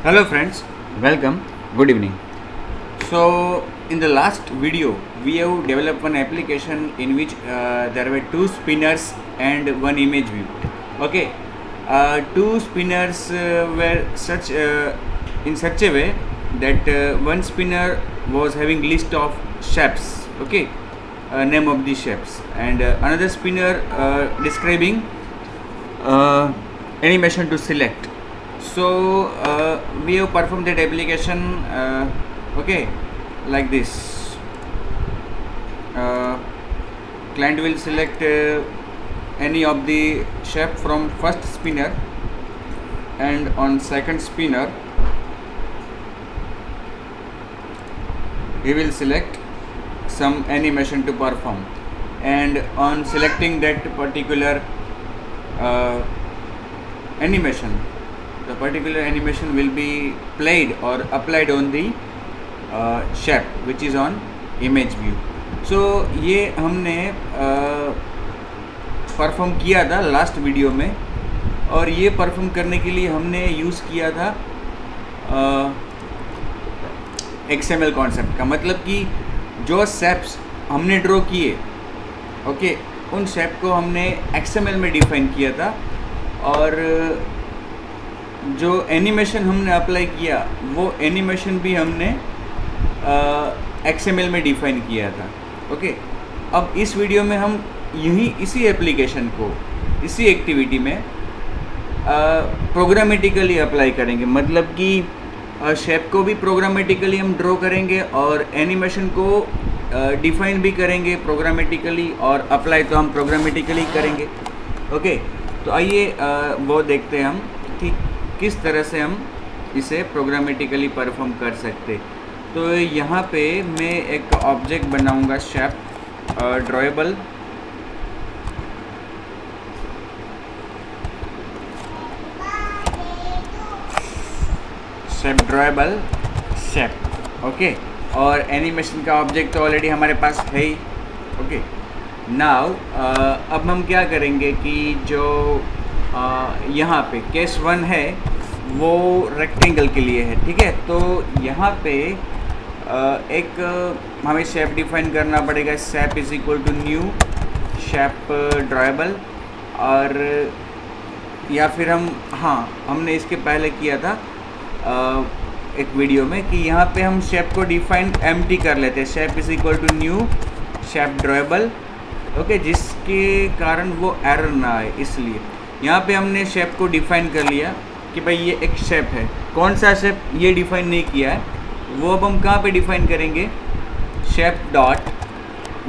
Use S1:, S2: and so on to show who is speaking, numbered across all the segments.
S1: Hello friends, welcome, good evening. So in the last video we have developed one application in which there were two spinners and one image view. Okay, two spinners were such in such a way that one spinner was having list of shapes, okay, name of the shapes, and another spinner describing animation to select. So we have performed that application okay, like this. Client will select any of the shape from first spinner, and on second spinner he will select some animation to perform, and on selecting that particular animation, the particular animation will be played or applied on the shape which is on image view. So ये हमने perform किया था last video में, और ये perform करने के लिए हमने यूज़ किया था XML कॉन्सेप्ट का। मतलब कि जो शेप्स हमने ड्रॉ किए, ओके, उन शेप को हमने XML में डिफाइन किया था, और जो एनिमेशन हमने अप्लाई किया वो एनिमेशन भी हमने XML में डिफाइन किया था। ओके, अब इस वीडियो में हम इसी एप्लीकेशन को इसी एक्टिविटी में प्रोग्रामेटिकली अप्लाई करेंगे। मतलब कि शेप को भी प्रोग्रामेटिकली हम ड्रॉ करेंगे और एनिमेशन को डिफाइन भी करेंगे प्रोग्रामेटिकली, और अप्लाई तो हम प्रोग्रामेटिकली करेंगे। ओके, तो आइए वो देखते हैं हम कि किस तरह से हम इसे प्रोग्रामेटिकली परफॉर्म कर सकते। तो यहाँ पे मैं एक ऑब्जेक्ट बनाऊँगा शेप ड्रॉएबल, शेप, ओके, और एनिमेशन का ऑब्जेक्ट तो ऑलरेडी हमारे पास है ही। ओके, नाउ अब हम क्या करेंगे कि जो यहाँ पे केस 1 है वो रेक्टेंगल के लिए है, ठीक है। तो यहाँ पे एक हमें शेप डिफाइन करना पड़ेगा। Shape is equal to new shape drawable, और या फिर हमने इसके पहले किया था एक वीडियो में कि यहाँ पे हम शेप को डिफाइन एम्प्टी कर लेते हैं। Shape is equal to new shape drawable, okay, जिसके कारण वो एरर ना आए। इसलिए यहाँ पे हमने शेप को डिफाइन कर लिया कि भाई ये एक शेप है। कौन सा शेप ये डिफाइन नहीं किया है, वो अब हम कहाँ पे डिफाइन करेंगे? शेप डॉट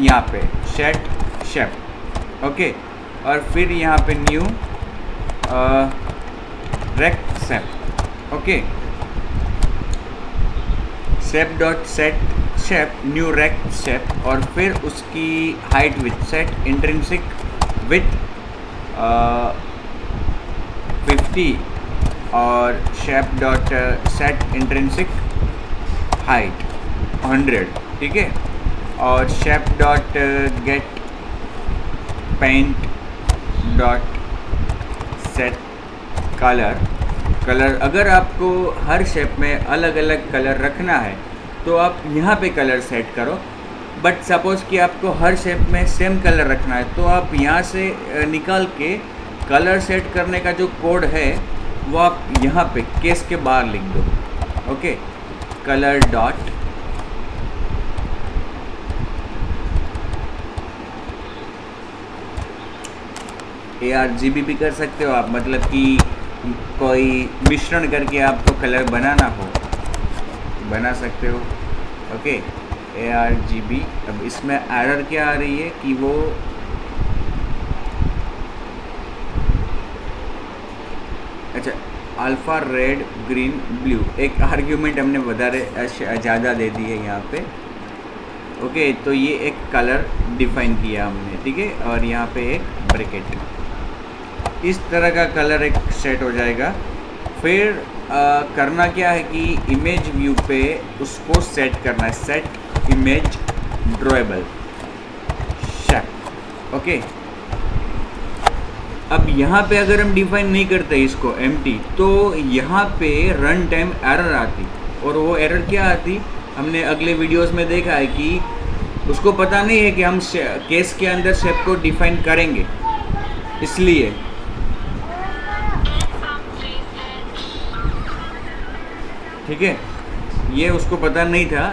S1: यहाँ पे शेप, ओके, और फिर यहाँ पे new rect shape, okay, shape dot set shape new rect shape, और फिर उसकी height width set intrinsic width 50, और shape dot set intrinsic height 100, ठीक है, और shape dot get paint dot set colour. अगर आपको हर शेप में अलग अलग कलर रखना है तो आप यहाँ पे कलर सेट करो, बट सपोज़ कि आपको हर शेप में सेम कलर रखना है तो आप यहाँ से निकाल के कलर सेट करने का जो कोड है वो आप यहाँ पे केस के बाहर लिख दो। ओके, कलर डॉट ARGB भी कर सकते हो आप, मतलब कि कोई मिश्रण करके आपको कलर बनाना हो बना सकते हो। Okay, ARGB। अब इसमें एरर क्या आ रही है कि वो अच्छा अल्फ़ा रेड ग्रीन ब्लू, एक आर्ग्यूमेंट हमने ज़्यादा दे दी है यहाँ पे। ओके, तो ये एक कलर डिफाइन किया हमने, ठीक है, और यहाँ पे एक ब्रैकेट। इस तरह का कलर एक सेट हो जाएगा। फिर करना क्या है कि इमेज व्यू पे उसको सेट करना है, set image drawable shape, okay. अब यहाँ पे अगर हम डिफाइन नहीं करते इसको एम्प्टी, तो यहाँ पे रन टाइम एरर आती, और वो एरर क्या आती, हमने अगले वीडियोस में देखा है कि उसको पता नहीं है कि हम केस के अंदर शेप को डिफाइन करेंगे, इसलिए ठीक है, ये उसको पता नहीं था,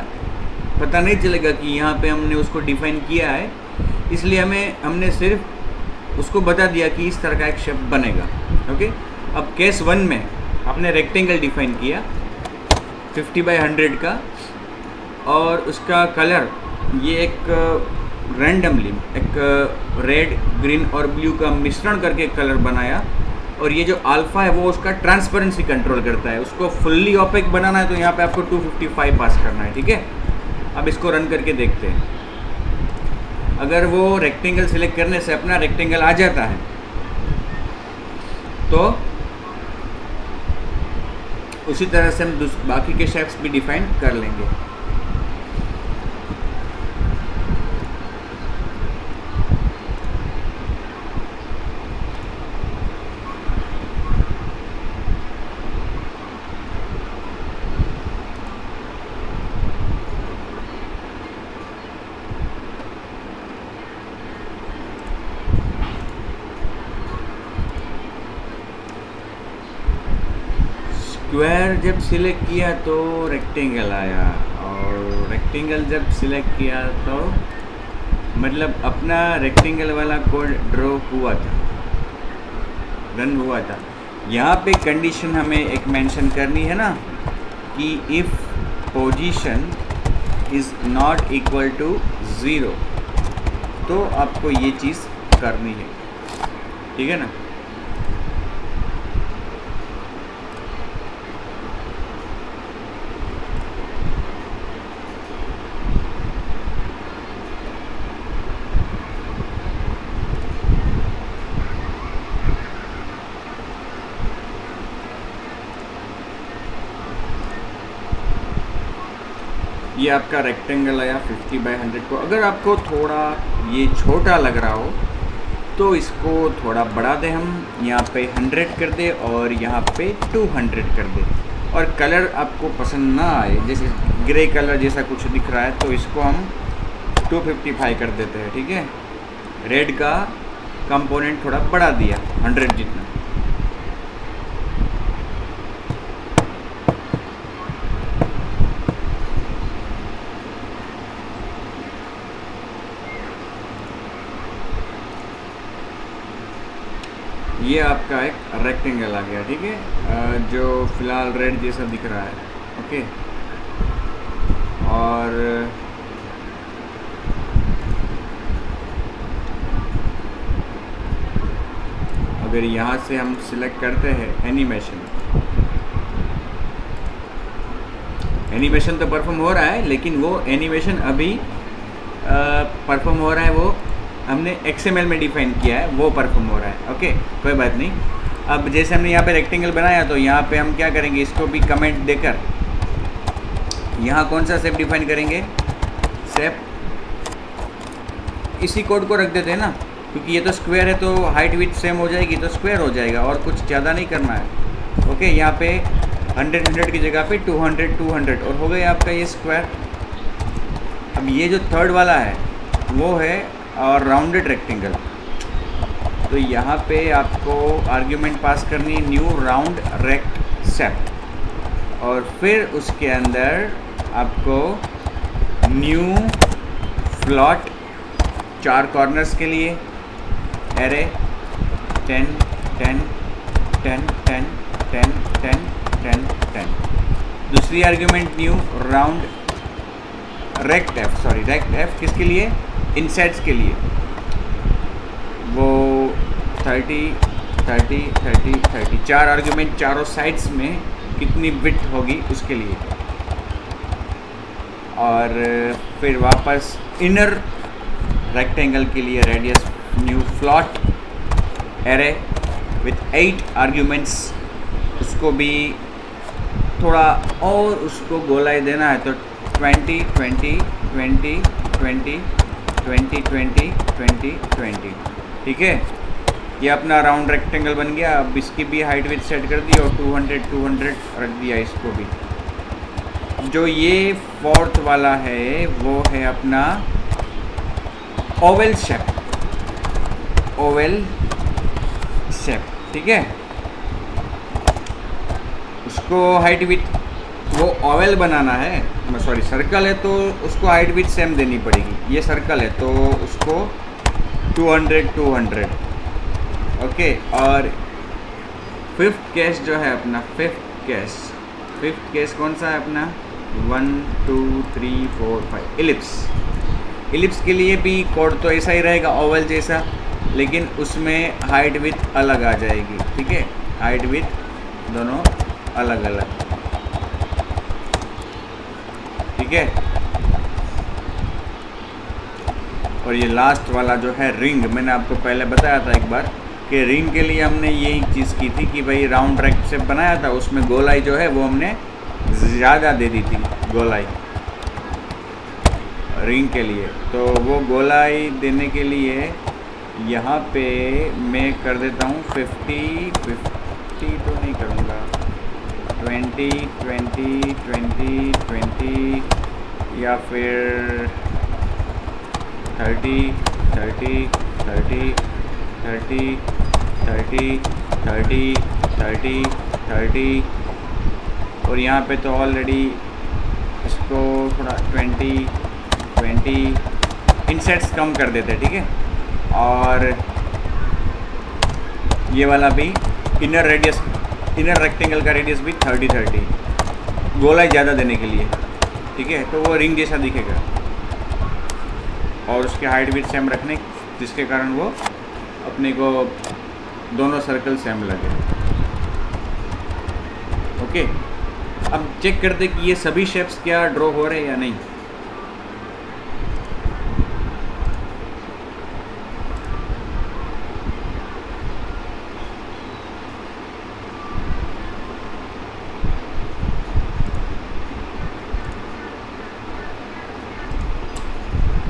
S1: पता नहीं चलेगा कि यहाँ पे हमने उसको डिफाइन किया है, इसलिए हमने सिर्फ उसको बता दिया कि इस तरह का एक शेप बनेगा। ओके, अब केस 1 में आपने रेक्टेंगल डिफाइन किया 50/100 का, और उसका कलर ये एक रैंडमली एक रेड, ग्रीन और ब्लू का मिश्रण करके कलर बनाया, और ये जो अल्फ़ा है वो उसका ट्रांसपेरेंसी कंट्रोल करता है। उसको फुल्ली ऑपेक बनाना है तो यहाँ पे आपको 255 पास करना है, ठीक है। अब इसको रन करके देखते हैं, अगर वो रेक्टेंगल सिलेक्ट करने से अपना रेक्टेंगल आ जाता है तो उसी तरह से हम बाकी के शेप्स भी डिफाइन कर लेंगे। स्क्वायर जब सिलेक्ट किया तो रेक्टेंगल आया, और रेक्टेंगल जब सिलेक्ट किया तो मतलब अपना रेक्टेंगल वाला कोड ड्रॉ हुआ था, रन हुआ था। यहाँ पे कंडीशन हमें एक मेंशन करनी है ना कि if position is not equal to 0, तो आपको ये चीज़ करनी है, ठीक है ना। ये आपका रेक्टेंगल आया 50/100 को। अगर आपको थोड़ा ये छोटा लग रहा हो तो इसको थोड़ा बढ़ा दें, हम यहाँ पे 100 कर दे और यहाँ पे 200 कर दे। और कलर आपको पसंद ना आए, जैसे ग्रे कलर जैसा कुछ दिख रहा है, तो इसको हम 255 कर देते हैं, ठीक है। रेड का कंपोनेंट थोड़ा बढ़ा दिया 100 जितना। ये आपका एक रेक्टेंगल आ गया, ठीक है, जो फिलहाल रेड जैसा दिख रहा है, ओके। और अगर यहाँ से हम सिलेक्ट करते हैं एनिमेशन, एनिमेशन तो परफॉर्म हो रहा है, लेकिन वो एनिमेशन अभी परफॉर्म हो रहा है, वो हमने XML में डिफाइन किया है, वो परफॉर्म हो रहा है, ओके, कोई बात नहीं। अब जैसे हमने यहाँ पे रेक्टेंगल बनाया, तो यहाँ पे हम क्या करेंगे, इसको भी कमेंट देकर यहाँ कौन सा शेप डिफाइन करेंगे, शेप इसी कोड को रख देते हैं ना, क्योंकि ये तो स्क्वायर है तो हाइट विड्थ सेम हो जाएगी, तो स्क्वायर हो जाएगा, और कुछ ज़्यादा नहीं करना है, ओके। यहाँ पे 100 की जगह पे 200 और हो गया आपका ये स्क्वायर। अब ये जो थर्ड वाला है वो है और राउंडेड रेक्टेंगल, तो यहाँ पे आपको आर्ग्यूमेंट पास करनी न्यू राउंड रेक्ट शेप, और फिर उसके अंदर आपको न्यू फ्लॉट 4 कॉर्नर्स के लिए एरे 10 10 10 10 10 10 10 10। दूसरी argument new round rect F किसके लिए, इनसाइड्स के लिए, वो 30 30 30 30 4 आर्ग्यूमेंट चारों साइड्स में कितनी विड्थ होगी उसके लिए। और फिर वापस इनर रेक्टेंगल के लिए radius new float array with 8 arguments, उसको भी थोड़ा और उसको गोलाई देना है, तो 20 20 20 20 20 20 20 20, ठीक है। ये अपना राउंड रेक्टेंगल बन गया। अब इसकी भी हाइट विड्थ सेट कर दी और 200 रख दिया इसको भी। जो ये फोर्थ वाला है वो है अपना ओवल शेप, ओवल शेप, ठीक है। उसको हाइट विड्थ, वो ओवल बनाना है, सॉरी सर्कल है तो उसको हाइट विड्थ सेम देनी पड़ेगी। ये सर्कल है तो उसको 200 ओके। और फिफ्थ केस जो है अपना, फिफ्थ केस कौन सा है अपना, 1 2 3 4 5 इलिप्स के लिए भी कोड तो ऐसा ही रहेगा ओवल जैसा, लेकिन उसमें हाइट विड्थ अलग आ जाएगी, ठीक है। हाइट विड्थ दोनों अलग अलग, ठीक है। और ये लास्ट वाला जो है रिंग, मैंने आपको पहले बताया था एक बार कि रिंग के लिए हमने यही चीज़ की थी कि भाई राउंड रेक्ट शेप बनाया था, उसमें गोलाई जो है वो हमने ज़्यादा दे दी थी गोलाई रिंग के लिए। तो वो गोलाई देने के लिए यहाँ पे मैं कर देता हूँ 50 तो नहीं करूँगा, 20 20 20 20 या फिर 30 30 30 30 30 30 30 30 और यहाँ पे तो ऑलरेडी इसको थोड़ा 20 20 इंसेट्स कम कर देते, ठीक है। और ये वाला भी इनर रेक्टेंगल का रेडियस भी 30 30 गोलाई ज़्यादा देने के लिए, ठीक है। तो वो रिंग जैसा दिखेगा और उसके हाइट भी सेम रखने, जिसके कारण वो अपने को दोनों सर्कल सेम लगे, ओके। अब चेक करते कि ये सभी शेप्स क्या ड्रॉ हो रहे हैं या नहीं।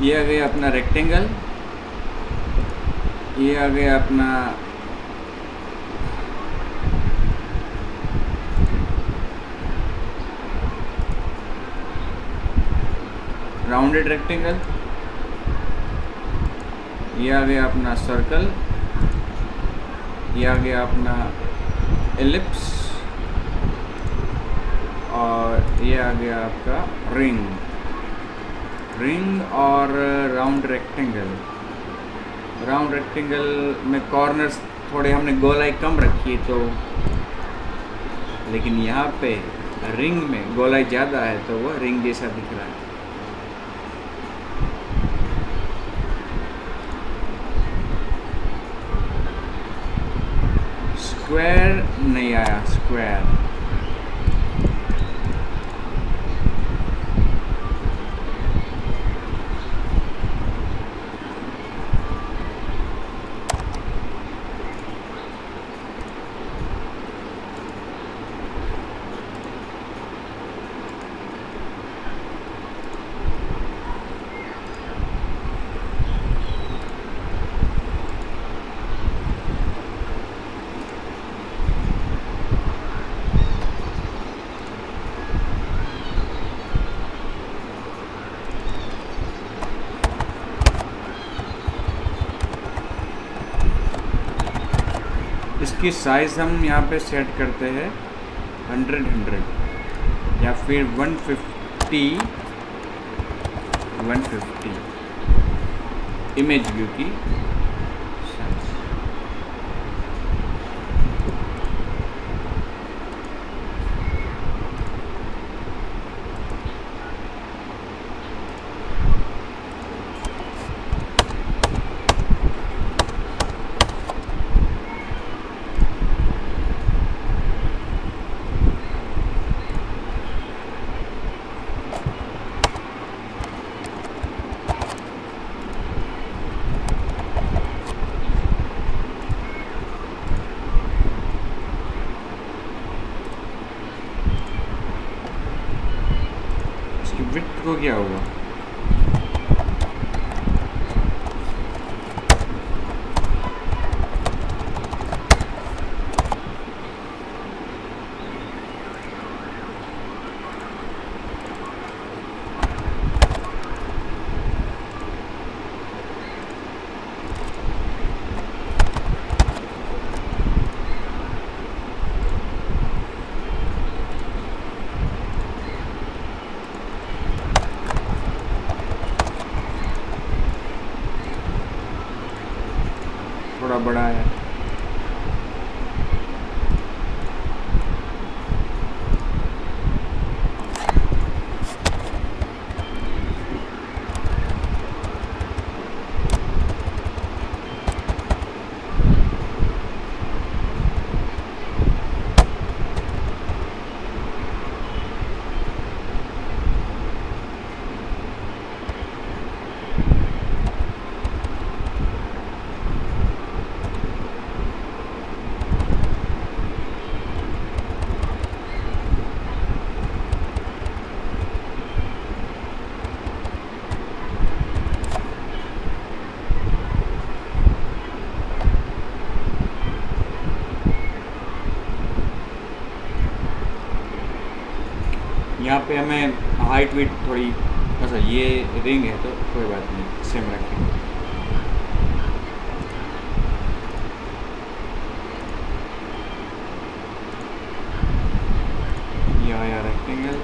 S1: ये आ गया अपना रेक्टेंगल, ये आ गया अपना राउंडेड रेक्टेंगल, ये आ गया अपना सर्कल, ये आ गया अपना एलिप्स और ये आ गया आपका रिंग और राउंड रेक्टेंगल में कॉर्नर्स थोड़े हमने गोलाई कम रखी है तो, लेकिन यहाँ पे रिंग में गोलाई ज़्यादा है तो वो रिंग जैसा दिख रहा है। स्क्वायर नहीं आया, स्क्वायर इसकी साइज़ हम यहाँ पे सेट करते हैं 100 या फिर 150 इमेज व्यू की साइज। विड्थ को क्या हुआ, बड़ा है। यहाँ पे हमें हाइट विड्थ थोड़ी, अच्छा ये रिंग है तो कोई बात नहीं, सेम रखेंगे। ये आया rectangle,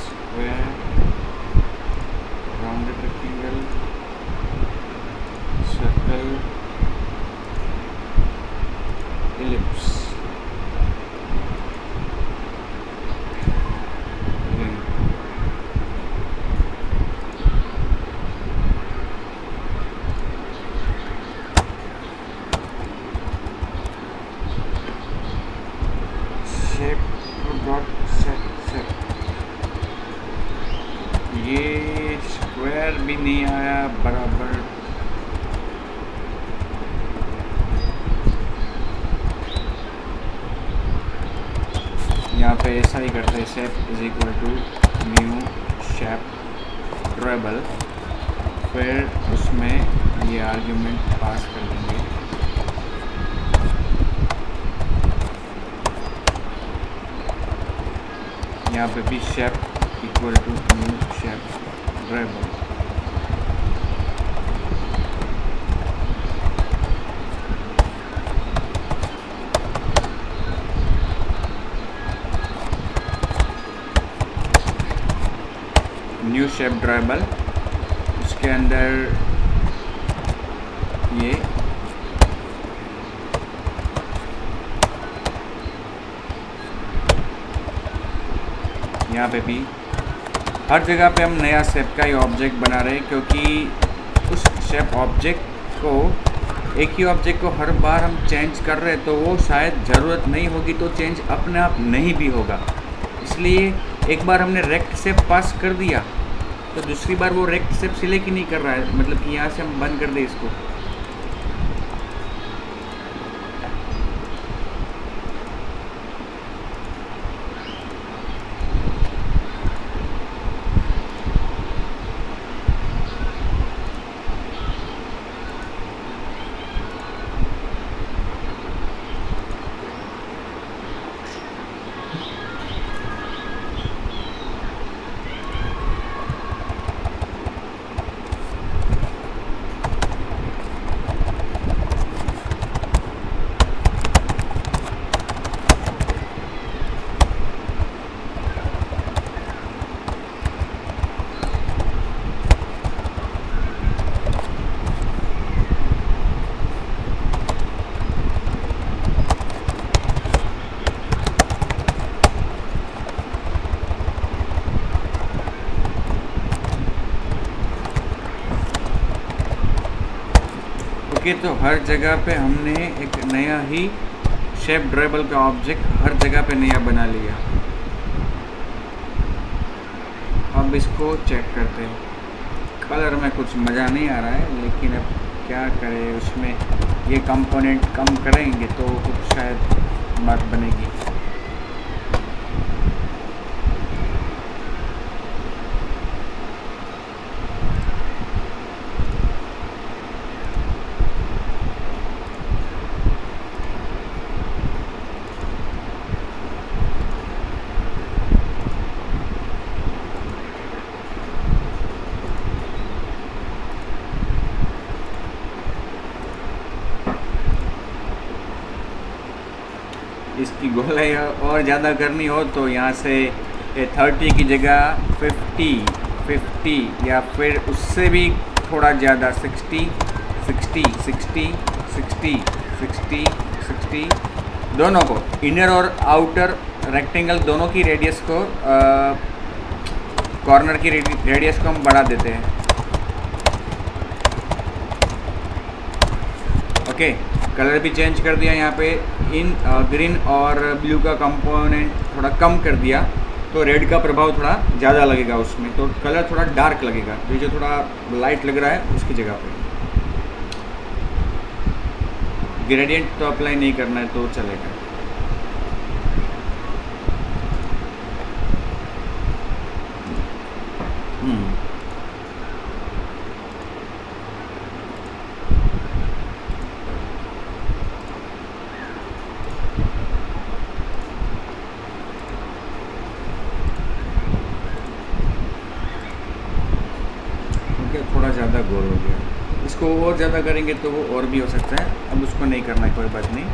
S1: square, rounded rectangle, circle, ellipse, ये स्क्वायर भी नहीं आया बराबर। यहाँ पे ऐसा ही करते हैं, shape is equal to new shape drawable, फिर उसमें ये आर्ग्यूमेंट पास कर देंगे। यहाँ पे भी shape equal to new shape drawable, new shape drawable, उसके अंदर ये यहाँ पे भी हर जगह पे हम नया शेप का ही ऑब्जेक्ट बना रहे हैं, क्योंकि उस शेप ऑब्जेक्ट को, एक ही ऑब्जेक्ट को हर बार हम चेंज कर रहे हैं तो वो शायद ज़रूरत नहीं होगी, तो चेंज अपने आप नहीं भी होगा। इसलिए एक बार हमने रेक्ट शेप पास कर दिया तो दूसरी बार वो रेक्ट शेप सिलेक्ट ही नहीं कर रहा है, मतलब कि यहाँ से हम बंद कर दें इसको। ओके, तो हर जगह पे हमने एक नया ही शेप ड्राइबल का ऑब्जेक्ट हर जगह पे नया बना लिया। अब इसको चेक करते हैं। कलर में कुछ मज़ा नहीं आ रहा है, लेकिन अब क्या करें, उसमें ये कंपोनेंट कम करेंगे तो कुछ शायद बात बनेगी। इसकी गोलाई और ज़्यादा करनी हो तो यहाँ से 30 की जगह 50 या फिर उससे भी थोड़ा ज़्यादा 60 60 60 60 60 60 दोनों को, इनर और आउटर रेक्टेंगल दोनों की रेडियस को, कॉर्नर की रेडियस को हम बढ़ा देते हैं। ओके, कलर भी चेंज कर दिया यहाँ पे, इन ग्रीन और ब्लू का कंपोनेंट थोड़ा कम कर दिया, तो रेड का प्रभाव थोड़ा ज़्यादा लगेगा उसमें, तो कलर थोड़ा डार्क लगेगा। ये जो थोड़ा लाइट लग रहा है उसकी जगह पे ग्रेडियंट तो अप्लाई नहीं करना है तो चलेगा। थोड़ा ज़्यादा गोल हो गया, इसको और ज़्यादा करेंगे तो वो और भी हो सकता है, अब उसको नहीं करना है, कोई बात नहीं।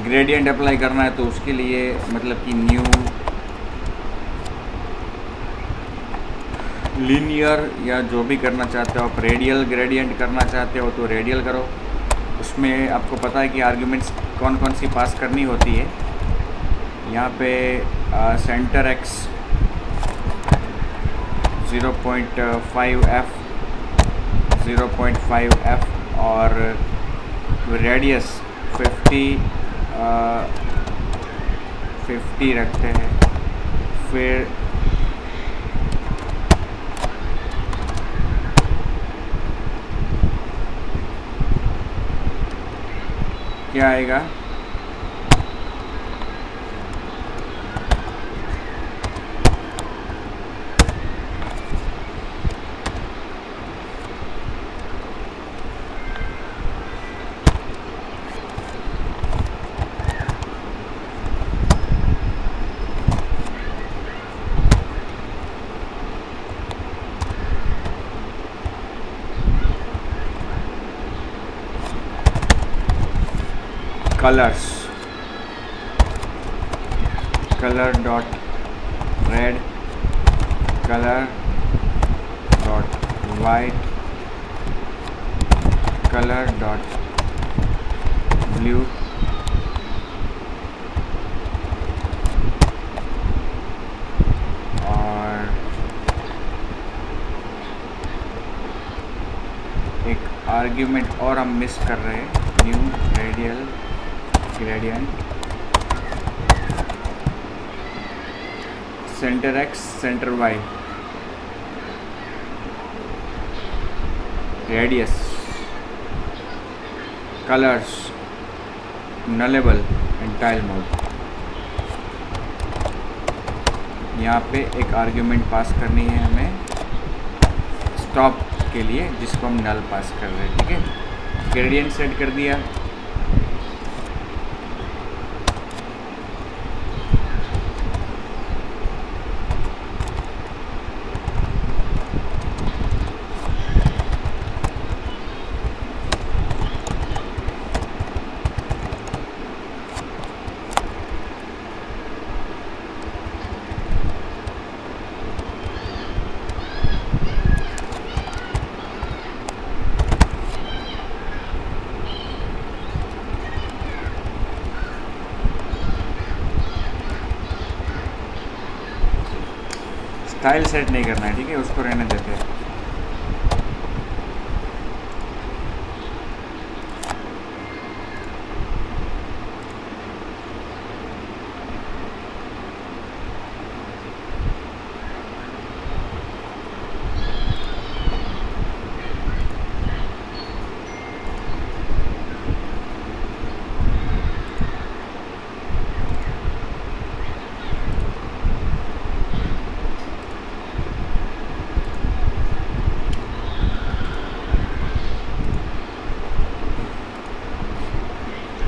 S1: ग्रेडियंट अप्लाई करना है तो उसके लिए मतलब कि न्यू लीनियर या जो भी करना चाहते हो आप, रेडियल ग्रेडियंट करना चाहते हो तो रेडियल करो। उसमें आपको पता है कि आर्ग्यूमेंट्स कौन कौन सी पास करनी होती है। यहाँ पे सेंटर एक्स 0.5f 0.5f और रेडियस 50 रखते हैं। फिर क्या आएगा, colours, colour dot red, colour dot white, colour dot blue, और एक आर्ग्यूमेंट और हम मिस कर रहे हैं, new radial gradient centre x centre y, radius, colours, nullable and tile mode. यहाँ पे एक आर्ग्यूमेंट पास करनी है हमें स्टॉप के लिए, जिसको हम नल पास कर रहे हैं। ठीक है, ग्रेडियंट सेट कर दिया। स्टाइल सेट नहीं करना है, ठीक है, उसको रहने देते हैं।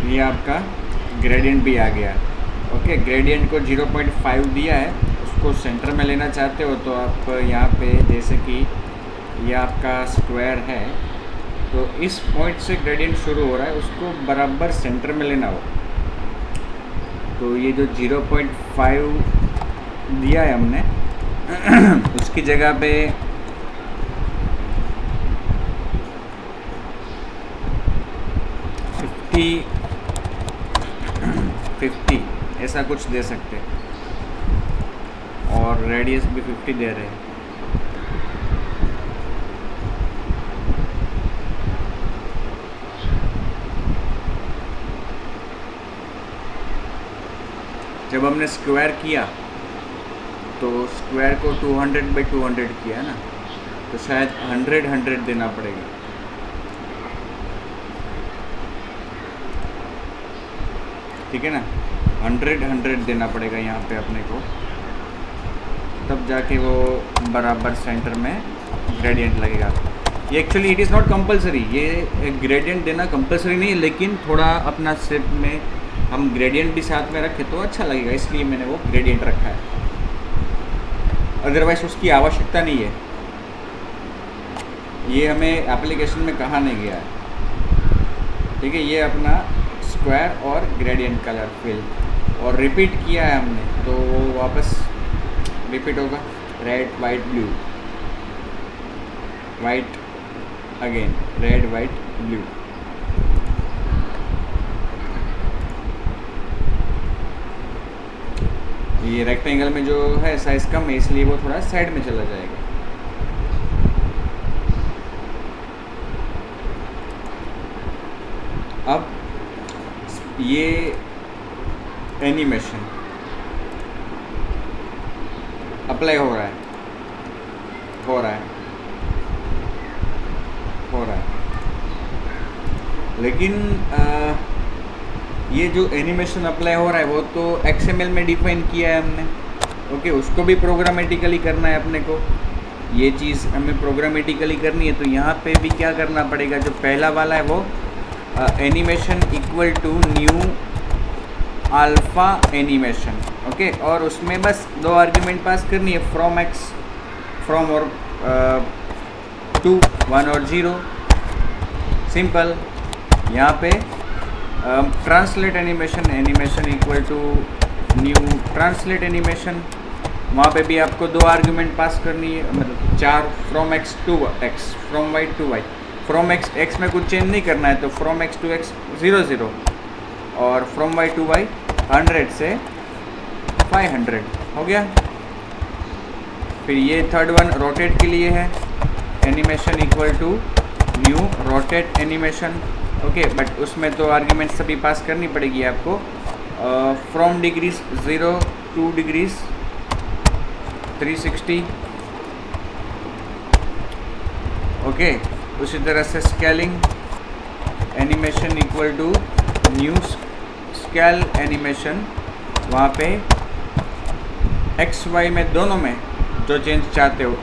S1: ये आपका ग्रेडियंट भी आ गया। ओके, ग्रेडियंट को 0.5 दिया है, उसको सेंटर में लेना चाहते हो तो आप यहाँ पे, जैसे कि ये आपका स्क्वायर है, तो इस पॉइंट से ग्रेडियंट शुरू हो रहा है, उसको बराबर सेंटर में लेना हो। तो ये जो 0.5 दिया है हमने उसकी जगह पे 50 ऐसा कुछ दे सकते और रेडियस भी 50 दे रहे हैं। जब हमने स्क्वायर किया तो स्क्वायर को 200/200 किया ना, तो शायद 100 देना पड़ेगा। ठीक है ना, 100 देना पड़ेगा यहाँ पे अपने को, तब जाके वो बराबर सेंटर में ग्रेडियंट लगेगा। ये actually it is not compulsory, ये ग्रेडियंट देना कंपलसरी नहीं है, लेकिन थोड़ा अपना शेप में हम ग्रेडियंट भी साथ में रखें तो अच्छा लगेगा, इसलिए मैंने वो ग्रेडियंट रखा है। अदरवाइज उसकी आवश्यकता नहीं है, ये हमें एप्लीकेशन में कहा नहीं गया है। ठीक है, ये अपना स्क्वायर और ग्रेडियंट कलर फिल और रिपीट किया है हमने, तो वो वापस रिपीट होगा। Red white blue, white again, red white blue. ये रेक्टेंगल में जो है साइज कम है, इसलिए वो थोड़ा साइड में चला जाएगा। अब ये एनिमेशन अप्लाई हो रहा है, हो रहा है, हो रहा है, लेकिन ये जो एनिमेशन अप्लाई हो रहा है वो तो XML में डिफाइन किया है हमने। ओके, उसको भी प्रोग्रामेटिकली करना है अपने को, ये चीज़ हमें प्रोग्रामेटिकली करनी है। तो यहाँ पे भी क्या करना पड़ेगा, जो पहला वाला है वो animation equal to new alpha animation. Okay, और उसमें बस 2 आर्ग्यूमेंट पास करनी है, फ्रॉम x, फ्रॉम और टू 1 और 0, सिंपल। यहाँ पे translate animation, animation equal to new translate animation, वहाँ पे भी आपको 2 आर्ग्यूमेंट पास करनी है, मतलब 4, from x to x, from y to y। From x में कुछ चेंज नहीं करना है, तो फ्रॉम x टू x 0 और फ्रॉम y टू y 100 से 500 हो गया। फिर ये थर्ड वन रोटेट के लिए है, animation equal to new rotate animation. Okay, but उसमें तो आर्ग्यूमेंट सभी पास करनी पड़ेगी आपको, from degrees 0 to degrees 360। Okay, उसी तरह से scaling, animation equal to new scale animation, वहाँ पे x y में दोनों में जो चेंज चाहते हो,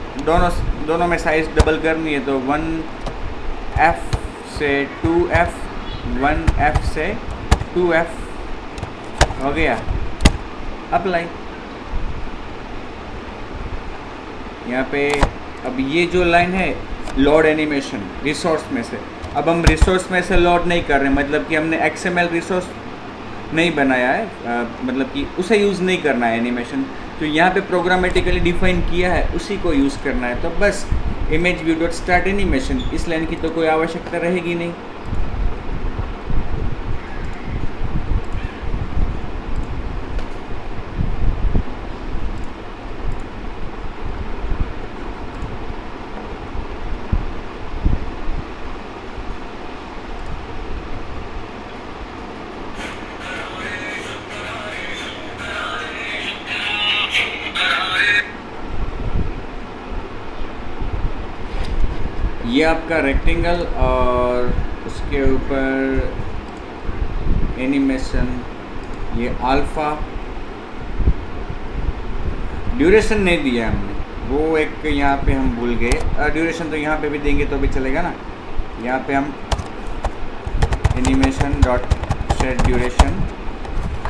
S1: दोनों में साइज डबल करनी है, तो 1f से 2f, 1f से 2f हो गया। अप्लाई। यहाँ पे अब ये जो लाइन है लोड एनिमेशन रिसोर्स में से, अब हम रिसोर्स में से लोड नहीं कर रहे, मतलब कि हमने XML रिसोर्स नहीं बनाया है, मतलब कि उसे यूज़ नहीं करना है एनिमेशन, तो यहाँ पे प्रोग्रामेटिकली डिफाइन किया है, उसी को यूज़ करना है। तो बस image view dot start animation, इस लाइन की तो कोई आवश्यकता रहेगी नहीं। ये आपका रेक्टेंगल और उसके ऊपर एनिमेशन, ये अल्फ़ा। ड्यूरेशन नहीं दिया हमने, वो एक यहाँ पे हम भूल गए। ड्यूरेशन तो यहाँ पे भी देंगे तो भी चलेगा ना। यहाँ पे हम animation dot set duration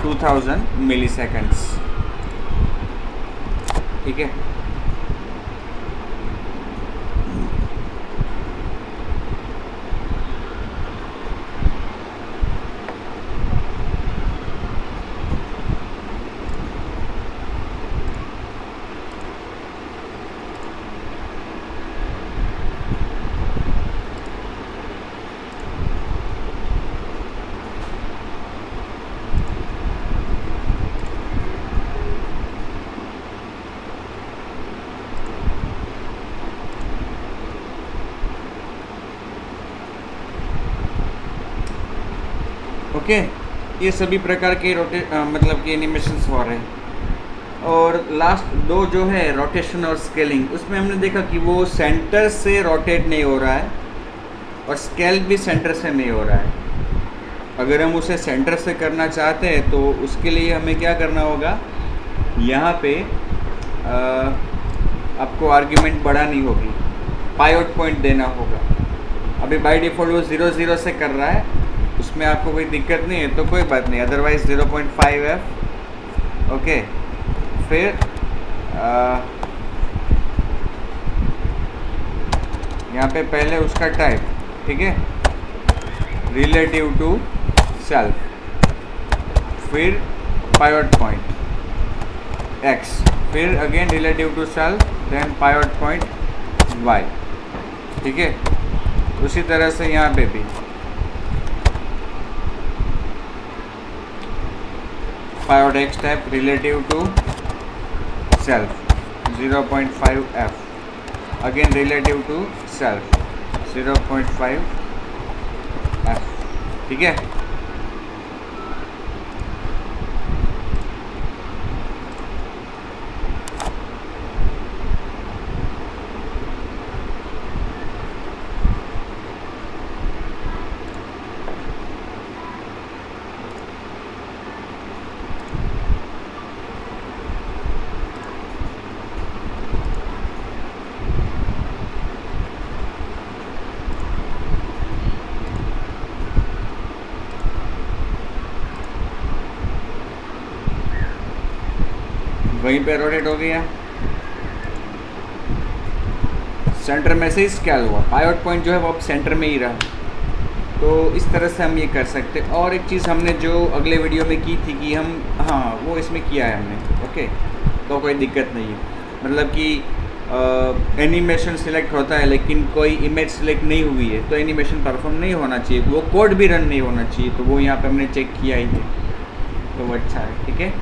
S1: 2000 milliseconds, ठीक है। ओके, ये सभी प्रकार के मतलब कि एनिमेशंस हो रहे हैं। और लास्ट दो जो है रोटेशन और स्केलिंग, उसमें हमने देखा कि वो सेंटर से रोटेट नहीं हो रहा है और स्केल भी सेंटर से नहीं हो रहा है। अगर हम उसे सेंटर से करना चाहते हैं तो उसके लिए हमें क्या करना होगा, यहाँ पे आपको आर्ग्यूमेंट बढ़ानी होगी, पाइवट पॉइंट देना होगा। अभी बाय डिफ़ॉल्ट वो 0 0 से कर रहा है, उसमें आपको कोई दिक्कत नहीं है तो कोई बात नहीं, अदरवाइज़ 0.5f। ओके, फिर यहाँ पे पहले उसका टाइप, ठीक है, रिलेटिव टू सेल्फ, फिर पाइवट पॉइंट x, फिर again relative to self, then pivot point y, ठीक है। उसी तरह से यहाँ पे भी pivot x type relative to self 0.5f, again relative to self 0.5f, ठीक है। वहीं पे रोटेट हो गया, सेंटर में से स्केल हुआ, पाइवट पॉइंट जो है वो अब सेंटर में ही रहा। तो इस तरह से हम ये कर सकते। और एक चीज़ हमने जो अगले वीडियो में की थी कि हम, हाँ वो इसमें किया है हमने, ओके, तो कोई दिक्कत नहीं है। मतलब कि एनिमेशन सिलेक्ट होता है लेकिन कोई इमेज सिलेक्ट नहीं हुई है तो एनिमेशन परफॉर्म नहीं होना चाहिए, वो कोड भी रन नहीं होना चाहिए, तो वो यहाँ पे हमने चेक किया ही है, तो वो अच्छा है, ठीक है।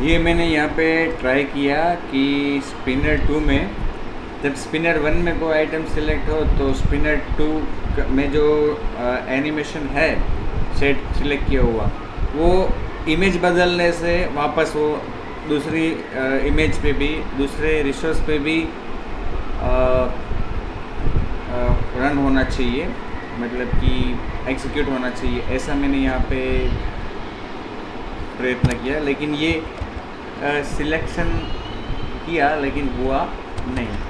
S1: ये मैंने यहाँ पे ट्राई किया कि स्पिनर 2 में, जब स्पिनर 1 में कोई आइटम सिलेक्ट हो तो स्पिनर 2 में जो एनिमेशन है सेट सिलेक्ट किया हुआ, वो इमेज बदलने से वापस वो दूसरी इमेज पे भी, दूसरे रिसोर्स पे भी रन होना चाहिए, मतलब कि एग्जीक्यूट होना चाहिए। ऐसा मैंने यहाँ पे प्रयत्न किया, लेकिन ये सिलेक्शन किया लेकिन हुआ नहीं।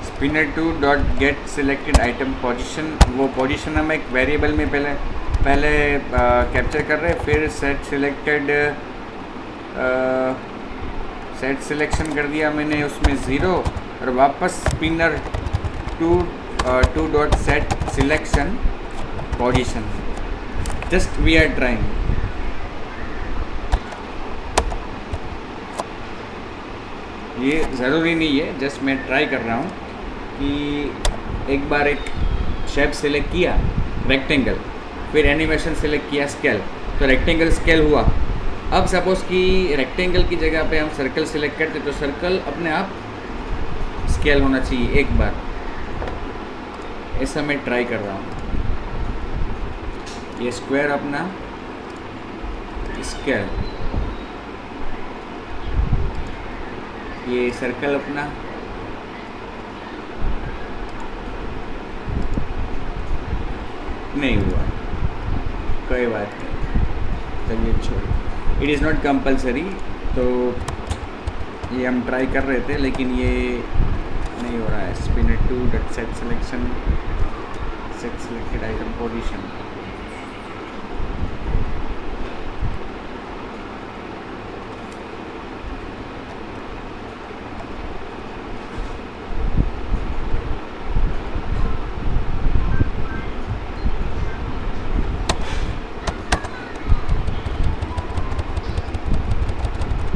S1: Spinner two dot get selected item position, वो पोजीशन हम एक वेरिएबल में पहले कैप्चर कर रहे हैं, फिर सेट सिलेक्शन कर दिया मैंने उसमें 0 और वापस spinner two dot set selection position. Just we are trying. ये ज़रूरी नहीं है, जस्ट मैं ट्राई कर रहा हूँ कि एक बार एक शेप सेलेक्ट किया रेक्टेंगल, फिर एनिमेशन सेलेक्ट किया स्केल, तो रेक्टेंगल स्केल हुआ। अब सपोज़ कि रेक्टेंगल की जगह पे हम सर्कल सेलेक्ट करते तो सर्कल अपने आप स्केल होना चाहिए एक बार। ऐसा मैं ट्राई कर रहा हूँ। ये स्क्वायर अपना स्केल, ये सर्कल अपना, नहीं हुआ, कोई बात नहीं, चलिए छोड़। इट इज़ नॉट कंपलसरी, तो ये हम ट्राई कर रहे थे लेकिन ये नहीं हो रहा है। Spinner two dot set selection set selected item position.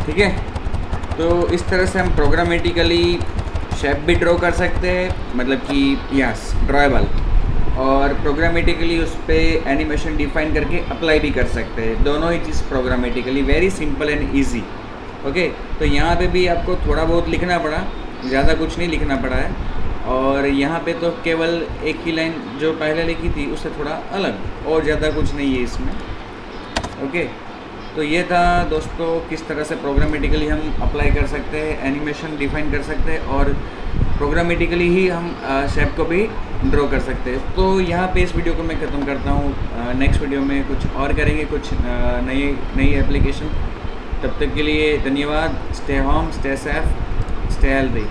S1: ठीक है, तो इस तरह से हम प्रोग्रामेटिकली शेप भी ड्रॉ कर सकते हैं, मतलब कि यस ड्रॉएबल, और प्रोग्रामेटिकली उस पर एनिमेशन डिफाइन करके अप्लाई भी कर सकते हैं। दोनों ही चीज़ programmatically very simple and easy. Okay, तो यहाँ पे भी आपको थोड़ा बहुत लिखना पड़ा, ज़्यादा कुछ नहीं लिखना पड़ा है, और यहाँ पे तो केवल एक ही लाइन जो पहले लिखी थी उससे थोड़ा अलग, और ज़्यादा कुछ नहीं है इसमें। ओके, तो ये था दोस्तों किस तरह से प्रोग्रामेटिकली हम अप्लाई कर सकते हैं, एनिमेशन डिफाइन कर सकते हैं, और प्रोग्रामेटिकली ही हम शेप को भी ड्रॉ कर सकते हैं। तो यहाँ पे इस वीडियो को मैं ख़त्म करता हूँ। नेक्स्ट वीडियो में कुछ और करेंगे, कुछ नई एप्लीकेशन। तब तक के लिए धन्यवाद। Stay home, stay safe, stay healthy.